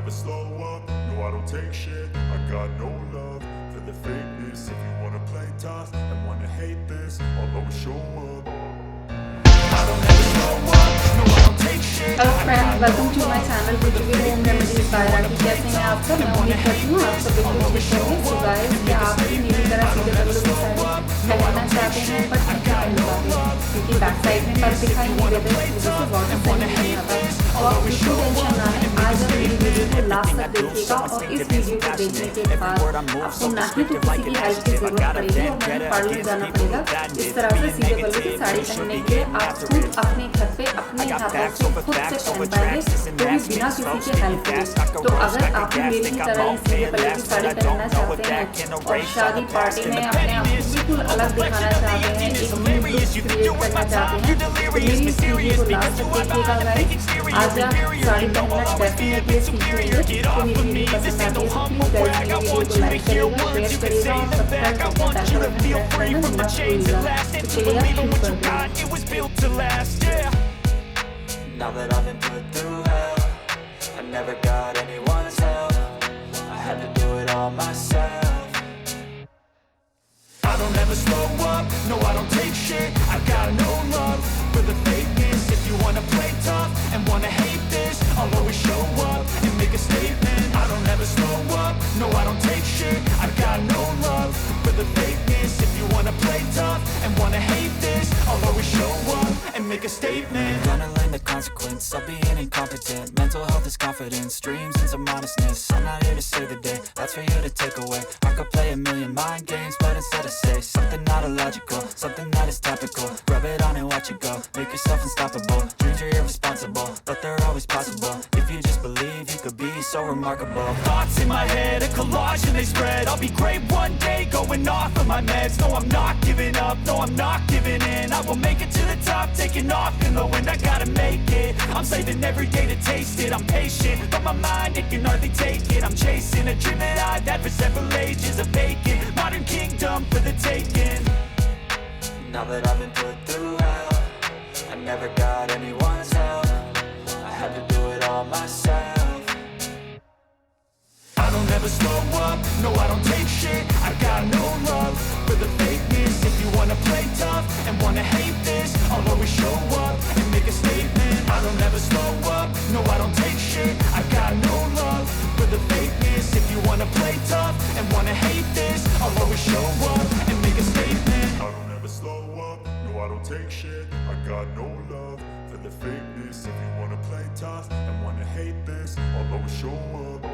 never slow up, no I don't take shit. I got no love for the fakeness. If you wanna play tough and wanna hate this, I'll always show up. I don't ever slow up, no I don't take shit. Hello friends, welcome to my channel Prithvi home remedies by Rakhi. कैसे हैं आप सब? मैं उम्मीद करती हूँ आप सब बिल्कुल ठीक होंगे। सो गाइस, क्या आप भी मेरी तरह सीधे पल्लू की साड़ी पहनना चाहते हैं बट नहीं पहन पाते हैं क्योंकि बैक साइड में पर दिखाई नहीं देते, वजह से वाटर सही नहीं आता? तो आप बिल्कुल टेंशन ना लें, आज आप मेरी वीडियो को लास्ट तक देखिएगा और इस वीडियो को देखने के बाद आपको ना ही तो किसी की हेल्प की जरूरत पड़ेगी और ना पार्लर जाना पड़ेगा। इस तरह से सीधे पल्लू की साड़ी पहनने के लिए आप खुद अपने घर पे अपने हाथों से खुद से पहन पाएंगे, तो भी बिना किसी के हेल्प के। तो अगर आप भी मेरी तरह ही सीधे पल्लू की साड़ी पहनना चाहते हैं और शादी पार्टी में अपने आप को बिल्कुल अलग दिखाना चाहते हैं, एक न्यू लुक क्रिएट करना चाहते हैं, तो मेरी इस वीडियो को लास्ट तक देखिएगा गाइस। आज आप साड़ी पहनना डेफिनेटली सीख लेंगे। तो मेरी वीडियो पसंद आती है तो प्लीज गाइस मेरी वीडियो को लाइक करिएगा, शेयर करिएगा और सब्सक्राइब करके बेल आइकन प्रेस करना मत भूलिएगा। तो चलिए आप शुरू करते हैं। Now that I've been put through hell, I never got anyone's help. I had to do it all myself. I don't ever slow up, no I don't take shit. I got no love for the fakeness. If you wanna play tough and wanna hate this, I'll always show up and make a statement. I don't ever slow up, no I don't take shit. I got no love for the fakeness. If you wanna play tough and wanna hate this, I'll always show up and make a statement. Gonna learn the consequence of being incompetent. Mental health is confidence, dreams and some honestness. I'm not here to save the day, that's for you to take away. I could play a million mind games, but instead I say something not illogical, something that is topical. Rub it on and watch it go, make yourself unstoppable. Dreams are irresponsible, but they're always possible. If you just believe, you could be so remarkable. Thoughts in my head, a collage and they spread. I'll be great one day, going off of my meds. No, I'm not giving up, no, I'm not giving in. I will make it to the top, taking off in the wind. I gotta make it, I'm saving every day to taste it. I'm patient, but my mind, it can hardly take it. I'm chasing a dream that I've had for several ages. A vacant, modern kingdom for the taking. Now that I've been put through hell, I never got anyone's help. I had to do it all myself. I don't ever slow up, no I don't take shit. I got no love for the fakeness. If you wanna play tough and wanna hate this, I'll always show up and make a statement. I don't ever slow up, no I don't take shit. I got no love for the fakeness. If you wanna play tough and wanna hate this, I'll always show up and make a statement. I don't ever slow up, no I don't take shit. I got no love for the fakeness. If you wanna play tough and wanna hate this, I'll always show up.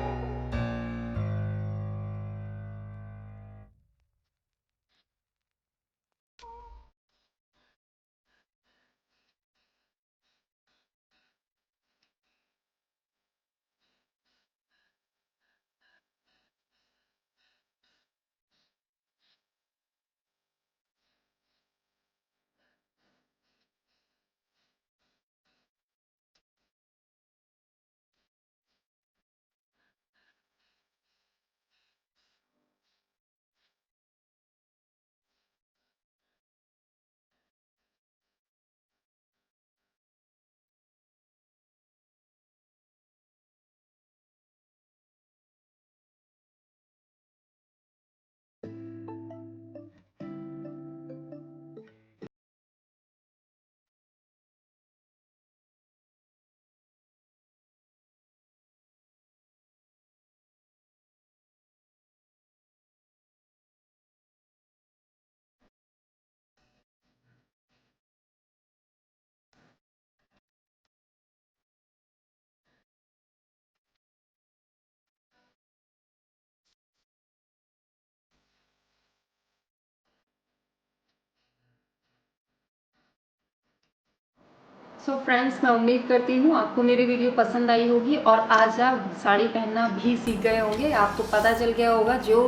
So friends, मैं उम्मीद करती हूँ आपको मेरी video पसंद आई होगी और आज आप साड़ी पहनना भी सीख गए होंगे। आपको पता चल गया होगा जो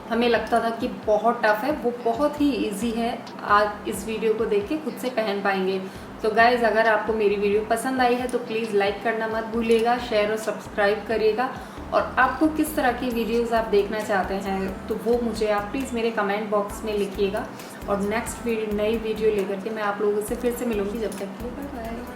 हमें लगता था कि बहुत टफ है वो बहुत ही इजी है। आज इस वीडियो को देख के खुद से पहन पाएंगे। तो गाइज़, अगर आपको मेरी वीडियो पसंद आई है तो प्लीज़ लाइक करना मत भूलिएगा, शेयर और सब्सक्राइब करिएगा। और आपको किस तरह की वीडियोस आप देखना चाहते हैं तो वो मुझे आप प्लीज़ मेरे कमेंट बॉक्स में लिखिएगा। और नेक्स्ट नई वीडियो लेकर के मैं आप लोगों से फिर से मिलूँगी। जब तक के लिए बाय बाय।